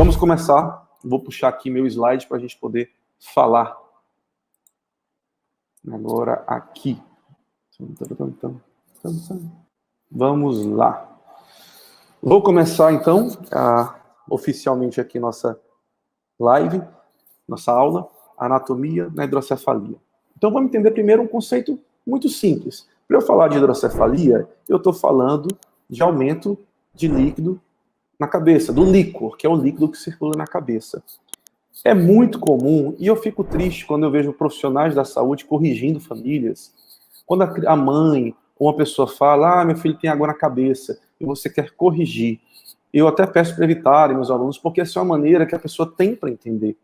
vamos começar. Vou puxar aqui meu slide para a gente poder falar. Agora aqui. Vamos lá. Vou começar então oficialmente aqui nossa live, nossa aula, anatomia na hidrocefalia. Então vamos entender primeiro um conceito muito simples. Para eu falar de hidrocefalia, eu estou falando de aumento de líquido na cabeça, do líquor, que é o líquido que circula na cabeça. É muito comum, e eu fico triste quando eu vejo profissionais da saúde corrigindo famílias. Quando a mãe ou uma pessoa fala, meu filho tem água na cabeça, e você quer corrigir. Eu até peço para evitarem meus alunos, porque essa é uma maneira que a pessoa tem para entender.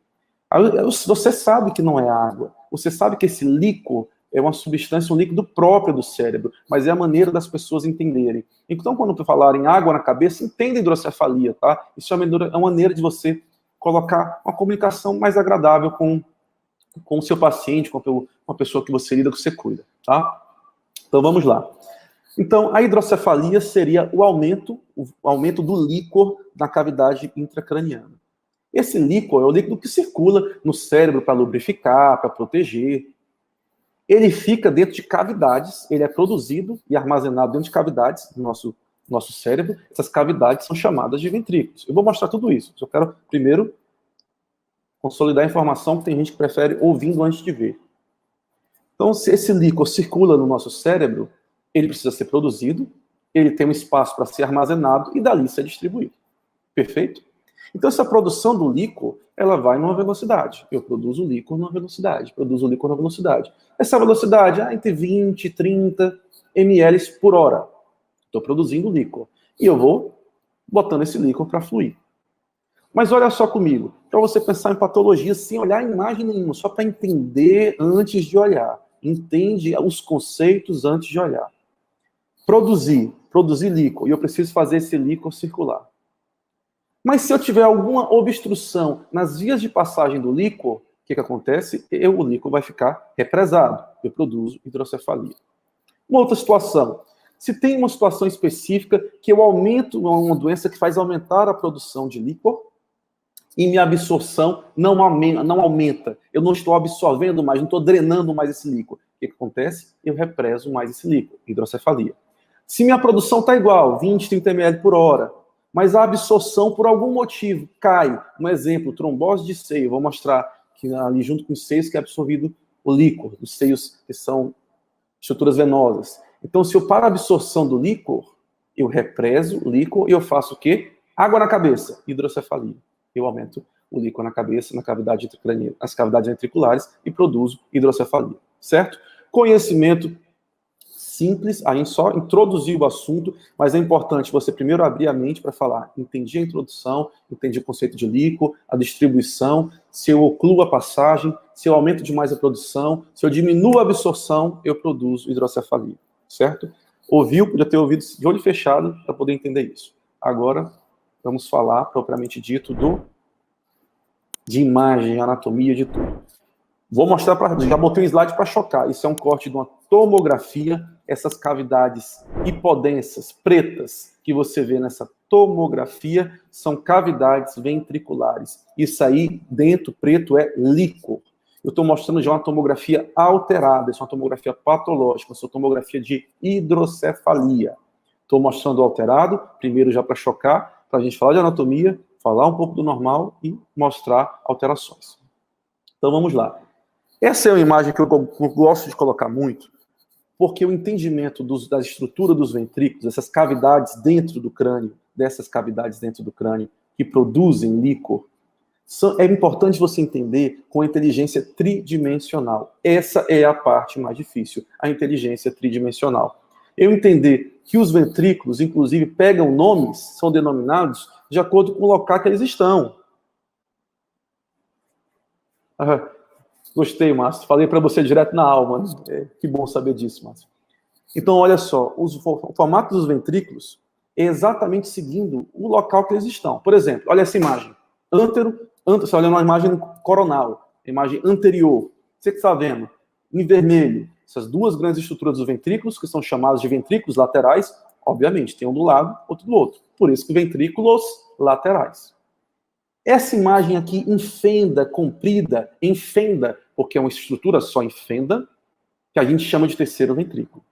Você sabe que não é água, você sabe que esse líquor é uma substância, um líquido próprio do cérebro, mas é a maneira das pessoas entenderem. Então, quando falarem água na cabeça, entenda hidrocefalia, tá? Isso é uma maneira de você colocar uma comunicação mais agradável com o seu paciente, com a pessoa que você lida, que você cuida, tá? Então, vamos lá. Então, a hidrocefalia seria o aumento do líquor na cavidade intracraniana. Esse líquor é o líquido que circula no cérebro para lubrificar, para proteger. Ele fica dentro de cavidades, ele é produzido e armazenado dentro de cavidades do nosso cérebro. Essas cavidades são chamadas de ventrículos. Eu vou mostrar tudo isso. Eu quero primeiro consolidar a informação, que tem gente que prefere ouvindo antes de ver. Então, se esse líquor circula no nosso cérebro, ele precisa ser produzido, ele tem um espaço para ser armazenado e dali ser distribuído. Perfeito? Então, essa produção do líquor, ela vai numa velocidade. Eu produzo o líquor numa velocidade, produzo o líquor numa velocidade. Essa velocidade é entre 20 e 30 ml por hora. Estou produzindo o líquor. E eu vou botando esse líquor para fluir. Mas olha só comigo, para você pensar em patologia sem olhar em imagem nenhuma, só para entender antes de olhar. Entende os conceitos antes de olhar. Produzir líquor, e eu preciso fazer esse líquor circular. Mas se eu tiver alguma obstrução nas vias de passagem do líquor, o que acontece? O líquor vai ficar represado. Eu produzo hidrocefalia. Uma outra situação. Se tem uma situação específica que eu aumento, uma doença que faz aumentar a produção de líquor, e minha absorção não aumenta. Eu não estou absorvendo mais, não estou drenando mais esse líquor. O que acontece? Eu represo mais esse líquor, hidrocefalia. Se minha produção está igual, 20, 30 ml por hora, mas a absorção, por algum motivo, cai. Um exemplo, trombose de seio. Vou mostrar que ali junto com os seios que é absorvido o líquor, os seios que são estruturas venosas. Então, se eu paro a absorção do líquor, eu represo o líquor e eu faço o quê? Água na cabeça, hidrocefalia. Eu aumento o líquor na cabeça, na cavidade intracraniana, nas cavidades ventriculares e produzo hidrocefalia, certo? Conhecimento simples, a gente só introduzir o assunto, mas é importante você primeiro abrir a mente para falar, entendi a introdução, entendi o conceito de líquor, a distribuição, se eu ocluo a passagem, se eu aumento demais a produção, se eu diminuo a absorção, eu produzo hidrocefalia, certo? Ouviu, podia ter ouvido de olho fechado para poder entender isso. Agora, vamos falar, propriamente dito, de imagem, anatomia, de tudo. Vou mostrar, já botei um slide para chocar. Isso é um corte de uma tomografia. Essas cavidades hipodensas, pretas, que você vê nessa tomografia, são cavidades ventriculares. Isso aí, dentro, preto, é líquor. Eu estou mostrando já uma tomografia alterada. Isso é uma tomografia patológica, isso é uma tomografia de hidrocefalia. Estou mostrando o alterado, primeiro já para chocar, para a gente falar de anatomia, falar um pouco do normal e mostrar alterações. Então vamos lá. Essa é uma imagem que eu gosto de colocar muito, porque o entendimento da estrutura dos ventrículos, essas cavidades dentro do crânio, que produzem líquor, é importante você entender com a inteligência tridimensional. Essa é a parte mais difícil, a inteligência tridimensional. Eu entender que os ventrículos, inclusive, pegam nomes, são denominados de acordo com o local que eles estão. Gostei, Márcio. Falei para você direto na alma. Que bom saber disso, Márcio. Então, olha só. O formato dos ventrículos é exatamente seguindo o local que eles estão. Por exemplo, olha essa imagem. Você olha uma imagem coronal, imagem anterior. Você que está vendo, em vermelho, essas duas grandes estruturas dos ventrículos, que são chamadas de ventrículos laterais, obviamente, tem um do lado, outro do outro. Por isso que ventrículos laterais. Essa imagem aqui em fenda, comprida, em fenda, porque é uma estrutura só em fenda, que a gente chama de terceiro ventrículo.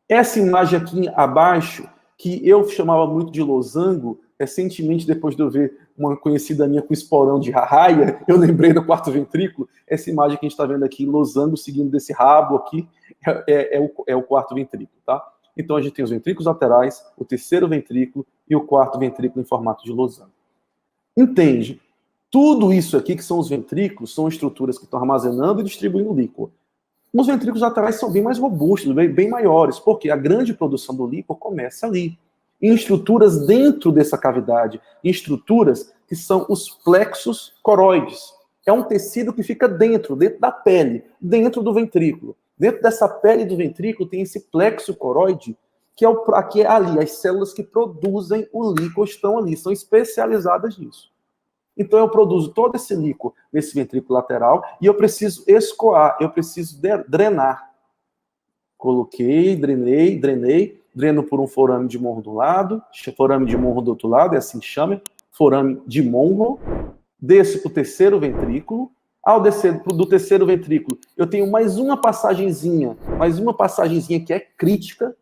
Essa imagem aqui abaixo, que eu chamava muito de losango, recentemente, depois de eu ver uma conhecida minha com esporão de arraia, eu lembrei do quarto ventrículo. Essa imagem que a gente está vendo aqui, losango, seguindo desse rabo aqui, é o quarto ventrículo, tá? Então, a gente tem os ventrículos laterais, o terceiro ventrículo e o quarto ventrículo em formato de losango. Entende? Tudo isso aqui, que são os ventrículos, são estruturas que estão armazenando e distribuindo líquor. Os ventrículos laterais são bem mais robustos, bem maiores, porque a grande produção do líquor começa ali, em estruturas dentro dessa cavidade, em estruturas que são os plexos coroides. É um tecido que fica dentro da pele, dentro do ventrículo. Dentro dessa pele do ventrículo tem esse plexo coroide, que é ali, as células que produzem o líquor estão ali, são especializadas nisso. Então eu produzo todo esse líquor nesse ventrículo lateral e eu preciso escoar, eu preciso drenar. Coloquei, drenei, dreno por um forame de Monro do lado, forame de Monro do outro lado, é assim que chama, forame de Monro, desço para o terceiro ventrículo. Ao descer do terceiro ventrículo, eu tenho mais uma passagenzinha que é crítica,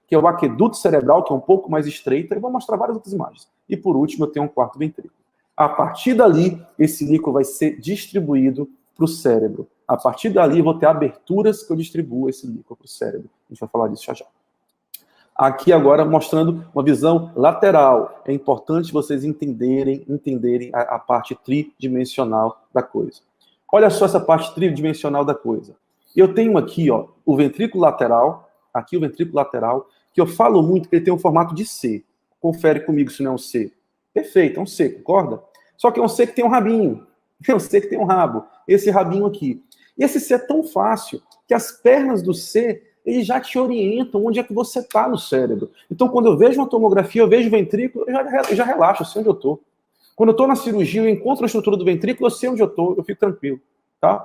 que é o aqueduto cerebral, que é um pouco mais estreita, e vou mostrar várias outras imagens. E por último, eu tenho um quarto ventrículo. A partir dali, esse líquor vai ser distribuído para o cérebro. A partir dali, eu vou ter aberturas que eu distribuo esse líquor para o cérebro. A gente vai falar disso já já. Aqui agora mostrando uma visão lateral. É importante vocês entenderem a parte tridimensional da coisa. Olha só essa parte tridimensional da coisa. Eu tenho aqui, ó, o ventrículo lateral, que eu falo muito que ele tem um formato de C. Confere comigo se não é um C. Perfeito, é um C, concorda? Só que é um C que tem um rabinho. É um C que tem um rabo. Esse rabinho aqui. E esse C é tão fácil que as pernas do C, eles já te orientam onde é que você está no cérebro. Então, quando eu vejo uma tomografia, eu vejo o ventrículo, eu já relaxo, eu sei onde eu estou. Quando eu estou na cirurgia, eu encontro a estrutura do ventrículo, eu sei onde eu estou, eu fico tranquilo. Tá?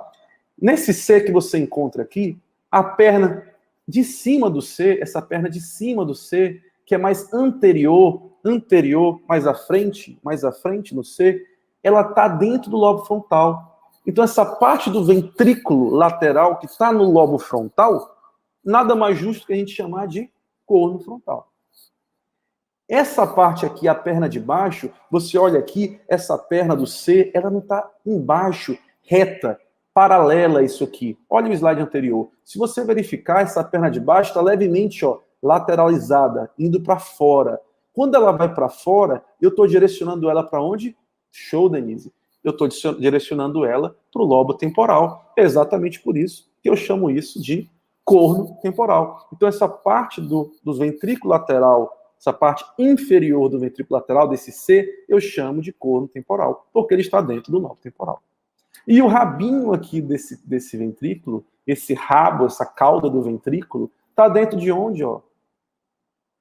Nesse C que você encontra aqui, a perna de cima do C, essa perna de cima do C, que é mais anterior, mais à frente no C, ela está dentro do lobo frontal. Então, essa parte do ventrículo lateral que está no lobo frontal, nada mais justo que a gente chamar de corno frontal. Essa parte aqui, a perna de baixo, você olha aqui, essa perna do C, ela não está embaixo, reta, paralela a isso aqui. Olha o slide anterior. Se você verificar, essa perna de baixo está levemente, ó, lateralizada, indo para fora. Quando ela vai para fora, eu estou direcionando ela para onde? Show, Denise. Eu estou direcionando ela para o lobo temporal. É exatamente por isso que eu chamo isso de corno temporal. Então, essa parte do ventrículo lateral, essa parte inferior do ventrículo lateral, desse C, eu chamo de corno temporal, porque ele está dentro do lobo temporal. E o rabinho aqui desse ventrículo, esse rabo, essa cauda do ventrículo, está dentro de onde, ó?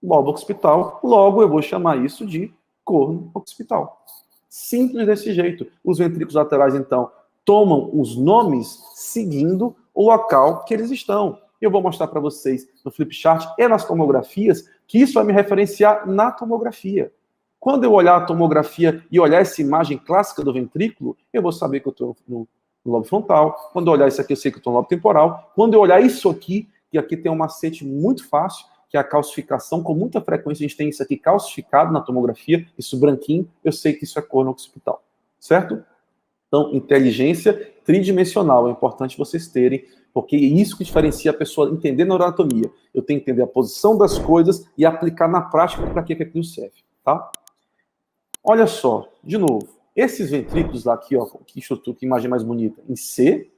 Lobo occipital. Logo, eu vou chamar isso de corno occipital. Simples desse jeito. Os ventrículos laterais, então, tomam os nomes seguindo o local que eles estão. Eu vou mostrar para vocês no flip chart e nas tomografias que isso vai me referenciar na tomografia. Quando eu olhar a tomografia e olhar essa imagem clássica do ventrículo, eu vou saber que eu estou no lobo frontal. Quando eu olhar isso aqui, eu sei que eu estou no lobo temporal. Quando eu olhar isso aqui, e aqui tem um macete muito fácil, que é a calcificação. Com muita frequência a gente tem isso aqui calcificado na tomografia, isso branquinho, eu sei que isso é corno occipital, certo? Então, inteligência tridimensional é importante vocês terem, porque é isso que diferencia a pessoa entender neuroanatomia. Eu tenho que entender a posição das coisas e aplicar na prática para que aquilo serve, tá? Olha só, de novo, esses ventrículos aqui, ó, que imagem mais bonita, em C,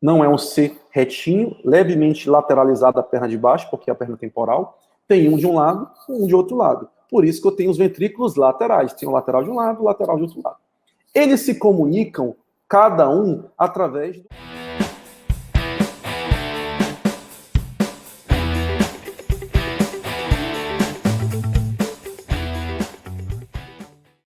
não é um C retinho, levemente lateralizado a perna de baixo, porque é a perna temporal, tem um de um lado, um de outro lado. Por isso que eu tenho os ventrículos laterais, tem o lateral de um lado, o lateral de outro lado. Eles se comunicam, cada um, através do...